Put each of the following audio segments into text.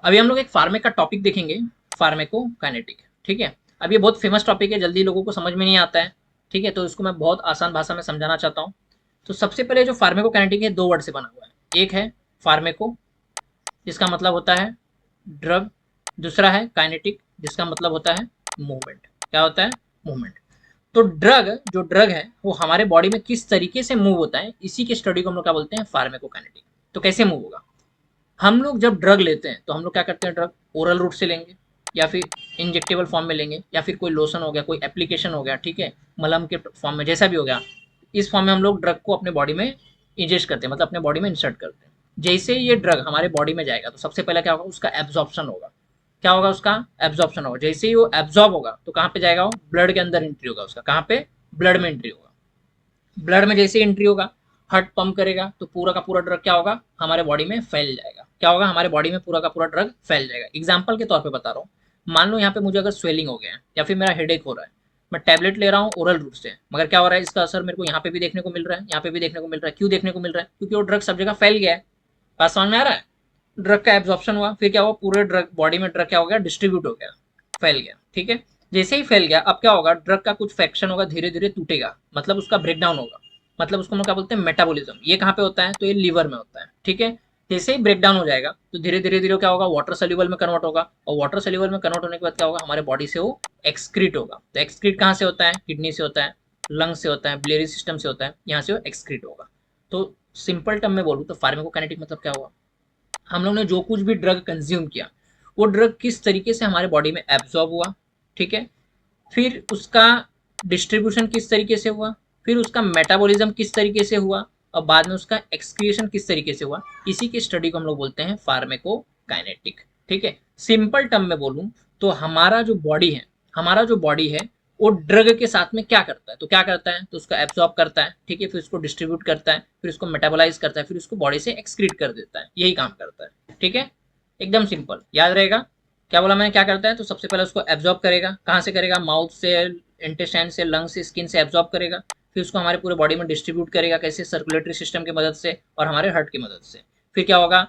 अभी हम लोग एक फार्मे का टॉपिक देखेंगे, फार्मेकोकाइनेटिक। ठीक है, अब ये बहुत फेमस टॉपिक है, जल्दी लोगों को समझ में नहीं आता है। ठीक है, तो इसको मैं बहुत आसान भाषा में समझाना चाहता हूँ। तो सबसे पहले जो फार्मेकोकाइनेटिक है, दो वर्ड से बना हुआ है। एक है फार्मेको, जिसका मतलब होता है ड्रग। दूसरा है काइनेटिक, जिसका मतलब होता है मूवमेंट। क्या होता है? मूवमेंट। तो जो ड्रग है वो हमारे बॉडी में किस तरीके से मूव होता है, इसी के स्टडी को हम लोग क्या बोलते हैं? फार्मेकोकाइनेटिक। तो कैसे मूव होगा? हम लोग जब ड्रग लेते हैं तो हम लोग क्या करते हैं? ड्रग ओरल रूट से लेंगे, या फिर इंजेक्टेबल फॉर्म में लेंगे, या फिर कोई लोशन हो गया, कोई एप्लीकेशन हो गया, ठीक है, मलहम के फॉर्म में, जैसा भी हो गया। इस फॉर्म में हम लोग ड्रग को अपने बॉडी में इंजेस्ट करते हैं, मतलब अपने बॉडी में इंसर्ट करते हैं। जैसे ही ये ड्रग हमारे बॉडी में जाएगा तो सबसे पहले क्या होगा? उसका एब्जॉर्प्शन होगा। क्या होगा? उसका एब्जॉर्प्शन होगा। जैसे ही वो एब्जॉर्ब होगा तो कहाँ पे जाएगा? वो ब्लड के अंदर एंट्री होगा उसका। कहाँ पे? ब्लड में एंट्री होगा। ब्लड में जैसे एंट्री होगा, हार्ट पंप करेगा तो पूरा का पूरा ड्रग क्या होगा? हमारे बॉडी में फैल जाएगा। क्या होगा? हमारे बॉडी में पूरा का पूरा ड्रग फैल जाएगा। एग्जाम्पल के तौर पे बता रहा हूँ, मान लो यहाँ पे मुझे अगर स्वेलिंग हो गया है या फिर मेरा हेडेक हो रहा है, मैं टैबलेट ले रहा हूँ ओरल रूट से, मगर क्या हो रहा है? इसका असर मेरे को यहाँ पे भी देखने को मिल रहा है, यहाँ पे भी देखने को मिल रहा है। क्यों देखने को मिल रहा है? क्योंकि वो ड्रग सब जगह फैल गया है। बात समझ में आ रहा है? ड्रग का एब्जॉर्प्शन हुआ, फिर क्या हुआ? पूरे ड्रग बॉडी में ड्रग क्या हो गया? डिस्ट्रीब्यूट हो गया, फैल गया। ठीक है, जैसे ही फैल गया, अब क्या होगा? ड्रग का कुछ फ्रैक्शन होगा, धीरे धीरे टूटेगा, मतलब उसका ब्रेक डाउन होगा। मतलब उसको हम क्या बोलते हैं? मेटाबॉलिज्म। ये कहाँ पे होता है? तो ये लीवर में होता है। ठीक है, जैसे ही ब्रेक डाउन हो जाएगा तो धीरे धीरे धीरे क्या होगा? वाटर सोल्यूबल में कन्वर्ट होगा, और वाटर सोल्यूबल में कन्वर्ट होने के बाद क्या होगा? हमारे बॉडी से वो एक्सक्रीट होगा। तो एक्सक्रीट कहाँ से होता है? किडनी से होता है, लंग से होता है, बिलियरी सिस्टम से होता है, यहाँ से वो एक्सक्रीट होगा। तो सिंपल टर्म में बोलूँ तो फार्माकोकाइनेटिक मतलब क्या हुआ? हम लोग ने जो कुछ भी ड्रग कंज्यूम किया, वो ड्रग किस तरीके से हमारे बॉडी में एब्जॉर्ब हुआ, ठीक है, फिर उसका डिस्ट्रीब्यूशन किस तरीके से हुआ, फिर उसका मेटाबॉलिज्म किस तरीके से हुआ, और बाद में उसका एक्सक्रिएशन किस तरीके से हुआ, इसी की स्टडी को हम लोग बोलते हैं फार्मेकोकाइनेटिक। ठीक है, सिंपल टर्म में बोलूं तो हमारा जो बॉडी है वो ड्रग के साथ में क्या करता है? तो क्या करता है? तो उसको एब्जॉर्ब करता है, ठीक है, फिर उसको डिस्ट्रीब्यूट करता है, फिर उसको मेटाबोलाइज करता है, फिर उसको बॉडी से एक्सक्रीट कर देता है। यही काम करता है। ठीक है, एकदम सिंपल, याद रहेगा। क्या बोला मैंने? क्या करता है? तो सबसे पहले उसको एब्जॉर्ब करेगा। कहाँ से करेगा? माउथ से, इंटेस्टाइन से, लंग से, स्किन से एब्जॉर्ब करेगा। फिर उसको हमारे पूरे बॉडी में डिस्ट्रीब्यूट करेगा। कैसे? सर्कुलेटरी सिस्टम की मदद से और हमारे हार्ट की मदद से। फिर क्या होगा?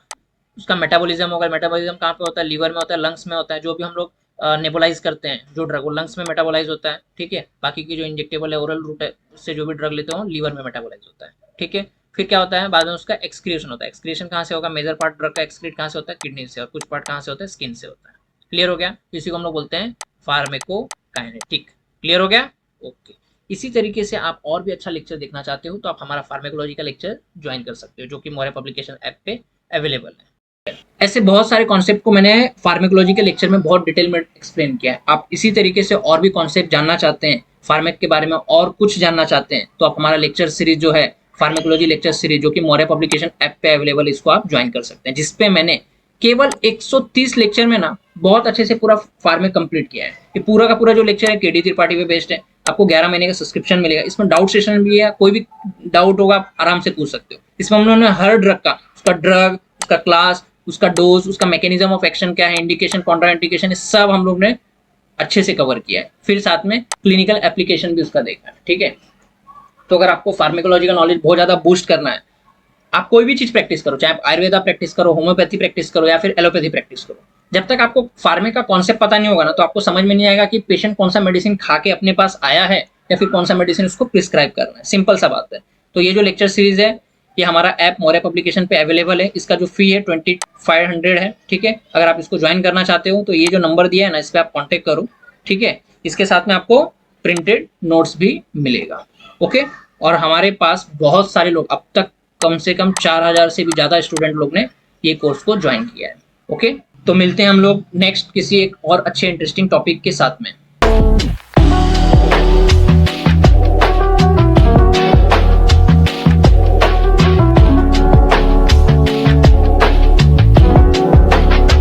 उसका मेटाबॉलिज्म होगा। मेटाबॉलिज्म कहाँ पे होता है? लीवर में होता है, लंग्स में होता है। जो भी हम लोग नेबुलाइज करते हैं जो ड्रग, वो लंग्स में मेटाबोलाइज होता है। ठीक है, बाकी की जो इंजेक्टेबल है, ओरल रूट है, उससे जो भी ड्रग लेते हो लीवर में मेटाबोलाइज होता है। ठीक है, फिर क्या होता है? बाद में उसका एक्सक्रिएशन होता है। एक्सक्रिएशन कहाँ से होगा? मेजर पार्ट ड्रग का एक्सक्रीट कहाँ से होता है? किडनी से, और कुछ पार्ट कहाँ से होता है? स्किन से होता है। क्लियर हो गया? इसी को हम लोग बोलते हैं फार्मेकोकाइनेटिक। क्लियर हो गया? ओके। इसी तरीके से आप और भी अच्छा लेक्चर देखना चाहते हो तो आप हमारा फार्मेकोलॉजी का लेक्चर ज्वाइन कर सकते हो, जो कि मोरे पब्लिकेशन ऐप पे अवेलेबल है। ऐसे बहुत सारे कॉन्सेप्ट को मैंने फार्मेकोलॉजी के लेक्चर में बहुत डिटेल में एक्सप्लेन किया है। आप इसी तरीके से और भी कॉन्सेप्ट जानना चाहते हैं, फार्मेक के बारे में और कुछ जानना चाहते हैं, तो आप हमारा लेक्चर सीरीज जो है, फार्मेकोलॉजी लेक्चर सीरीज, जो कि मौर्य पब्लिकेशन ऐप पे अवेलेबल, इसको आप ज्वाइन कर सकते हैं, जिसपे मैंने केवल 130 लेक्चर में ना बहुत अच्छे से पूरा फार्मेक कंप्लीट किया है। ये पूरा का पूरा जो लेक्चर है केडी त्रिपाठी पे बेस्ड है। आपको 11 महीने का सब्सक्रिप्शन मिलेगा। इसमें डाउट सेशन भी है, कोई भी डाउट होगा आप आराम से पूछ सकते हो। इसमें हम लोगों ने हर ड्रग का, उसका ड्रग, उसका क्लास, उसका डोज, उसका मैकेनिज्म ऑफ एक्शन क्या है, इंडिकेशन, कॉन्ट्रा इंडिकेशन, सब हम लोग ने अच्छे से कवर किया है। फिर साथ में क्लिनिकल एप्लीकेशन भी उसका देखा है। ठीक है, तो अगर आपको फार्मेकोलॉजी का नॉलेज बहुत ज्यादा बूस्ट करना है, आप कोई भी चीज प्रैक्टिस करो, चाहे आप आयुर्वेदा प्रैक्टिस करो, होम्योपैथी प्रैक्टिस करो, या फिर एलोपैथी प्रैक्टिस करो, जब तक आपको फार्मे का कॉन्सेप्ट पता नहीं होगा ना, तो आपको समझ में नहीं आएगा कि पेशेंट कौन सा मेडिसिन खा के अपने पास आया है, या फिर कौन सा मेडिसिन उसको प्रिस्क्राइब करना है। सिंपल सा बात है। तो ये जो लेक्चर सीरीज है, ये हमारा ऐप मौर्य पब्लिकेशन पे अवेलेबल है। इसका जो फी है 2500 है। ठीक है, अगर आप इसको ज्वाइन करना चाहते हो तो ये जो नंबर दिया है ना, इस पर आप कॉन्टेक्ट करो। ठीक है, इसके साथ में आपको प्रिंटेड नोट्स भी मिलेगा। ओके, और हमारे पास बहुत सारे लोग, अब तक कम से कम 4000 से भी ज्यादा स्टूडेंट लोग ने ये कोर्स को ज्वाइन किया है। ओके, तो मिलते हैं हम लोग नेक्स्ट किसी एक और अच्छे इंटरेस्टिंग टॉपिक के साथ में।